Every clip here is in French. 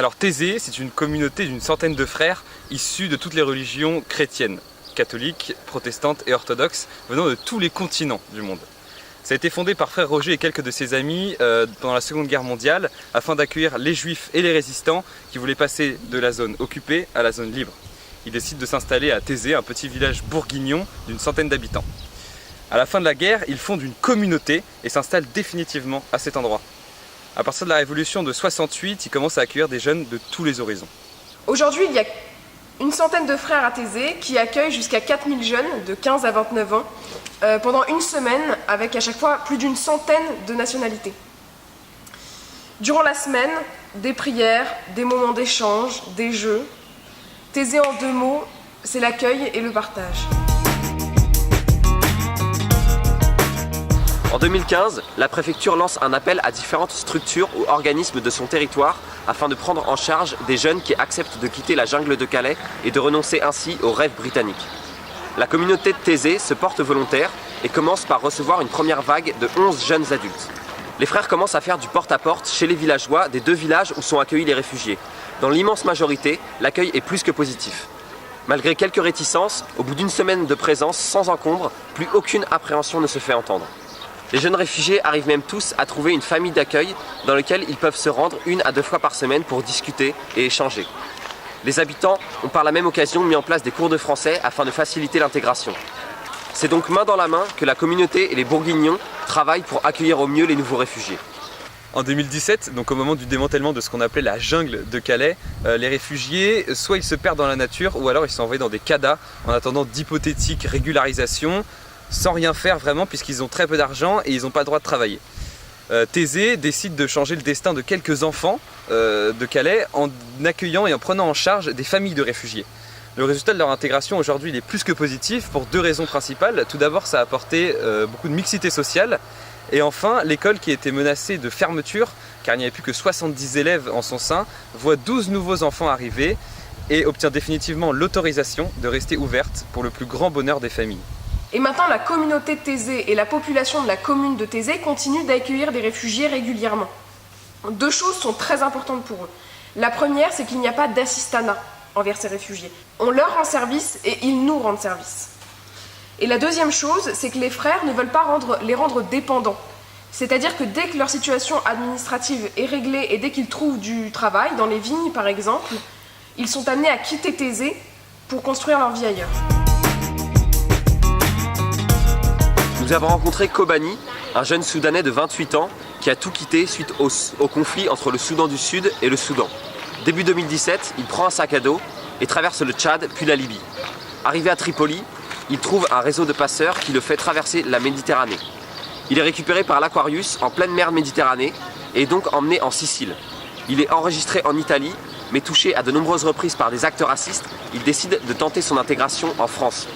Alors Thésée, c'est une communauté d'une centaine de frères issus de toutes les religions chrétiennes, catholiques, protestantes et orthodoxes, venant de tous les continents du monde. Ça a été fondé par frère Roger et quelques de ses amis pendant la Seconde Guerre mondiale afin d'accueillir les juifs et les résistants qui voulaient passer de la zone occupée à la zone libre. Ils décident de s'installer à Thésée, un petit village bourguignon d'une centaine d'habitants. À la fin de la guerre, ils fondent une communauté et s'installent définitivement à cet endroit. À partir de la révolution de 68, ils commencent à accueillir des jeunes de tous les horizons. Aujourd'hui, il y a une centaine de frères à Thésée qui accueillent jusqu'à 4000 jeunes de 15 à 29 ans pendant une semaine avec à chaque fois plus d'une centaine de nationalités. Durant la semaine, des prières, des moments d'échange, des jeux. Thésée en 2 mots, c'est l'accueil et le partage. En 2015, la préfecture lance un appel à différentes structures ou organismes de son territoire afin de prendre en charge des jeunes qui acceptent de quitter la jungle de Calais et de renoncer ainsi au rêve britannique. La communauté de Thésée se porte volontaire et commence par recevoir une première vague de 11 jeunes adultes. Les frères commencent à faire du porte-à-porte chez les villageois des 2 villages où sont accueillis les réfugiés. Dans l'immense majorité, l'accueil est plus que positif. Malgré quelques réticences, au bout d'une semaine de présence sans encombre, plus aucune appréhension ne se fait entendre. Les jeunes réfugiés arrivent même tous à trouver une famille d'accueil dans laquelle ils peuvent se rendre 1 à 2 fois par semaine pour discuter et échanger. Les habitants ont par la même occasion mis en place des cours de français afin de faciliter l'intégration. C'est donc main dans la main que la communauté et les Bourguignons travaillent pour accueillir au mieux les nouveaux réfugiés. En 2017, donc au moment du démantèlement de ce qu'on appelait la jungle de Calais, les réfugiés, soit ils se perdent dans la nature ou alors ils sont envoyés dans des CADA en attendant d'hypothétiques régularisations, sans rien faire vraiment puisqu'ils ont très peu d'argent et ils n'ont pas le droit de travailler. Thésée décide de changer le destin de quelques enfants de Calais en accueillant et en prenant en charge des familles de réfugiés. Le résultat de leur intégration aujourd'hui il est plus que positif pour 2 raisons principales. Tout d'abord, ça a apporté beaucoup de mixité sociale. Et enfin, l'école qui était menacée de fermeture, car il n'y avait plus que 70 élèves en son sein, voit 12 nouveaux enfants arriver et obtient définitivement l'autorisation de rester ouverte pour le plus grand bonheur des familles. Et maintenant, la communauté de Thésée et la population de la commune de Thésée continuent d'accueillir des réfugiés régulièrement. 2 choses sont très importantes pour eux. La première, c'est qu'il n'y a pas d'assistanat envers ces réfugiés. On leur rend service et ils nous rendent service. Et la deuxième chose, c'est que les frères ne veulent pas les rendre dépendants. C'est-à-dire que dès que leur situation administrative est réglée et dès qu'ils trouvent du travail, dans les vignes par exemple, ils sont amenés à quitter Thésée pour construire leur vie ailleurs. Nous avons rencontré Kobani, un jeune Soudanais de 28 ans qui a tout quitté suite au conflit entre le Soudan du Sud et le Soudan. Début 2017, il prend un sac à dos et traverse le Tchad puis la Libye. Arrivé à Tripoli, il trouve un réseau de passeurs qui le fait traverser la Méditerranée. Il est récupéré par l'Aquarius en pleine mer Méditerranée et est donc emmené en Sicile. Il est enregistré en Italie, mais touché à de nombreuses reprises par des actes racistes, il décide de tenter son intégration en France.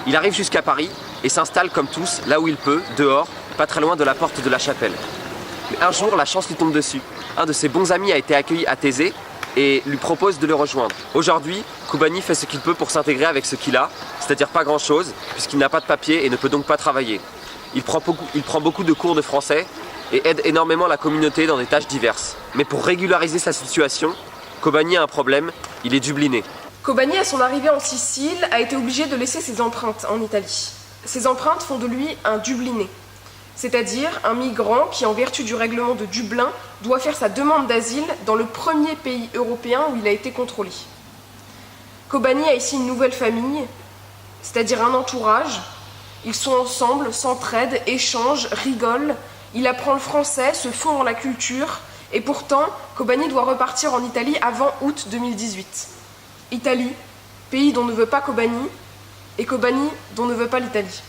Il arrive jusqu'à Paris et s'installe comme tous, là où il peut, dehors, pas très loin de la porte de la chapelle. Mais un jour, la chance lui tombe dessus. Un de ses bons amis a été accueilli à Thésée et lui propose de le rejoindre. Aujourd'hui, Kobani fait ce qu'il peut pour s'intégrer avec ce qu'il a, c'est-à-dire pas grand-chose, puisqu'il n'a pas de papier et ne peut donc pas travailler. Il prend beaucoup de cours de français et aide énormément la communauté dans des tâches diverses. Mais pour régulariser sa situation, Kobani a un problème, il est dubliné. Kobani, à son arrivée en Sicile, a été obligé de laisser ses empreintes en Italie. Ces empreintes font de lui un dubliné, c'est-à-dire un migrant qui, en vertu du règlement de Dublin, doit faire sa demande d'asile dans le premier pays européen où il a été contrôlé. Kobani a ici une nouvelle famille, c'est-à-dire un entourage. Ils sont ensemble, s'entraident, échangent, rigolent. Il apprend le français, se fond dans la culture. Et pourtant, Kobani doit repartir en Italie avant août 2018. Italie, pays dont ne veut pas Kobani, et Kobani dont ne veut pas l'Italie.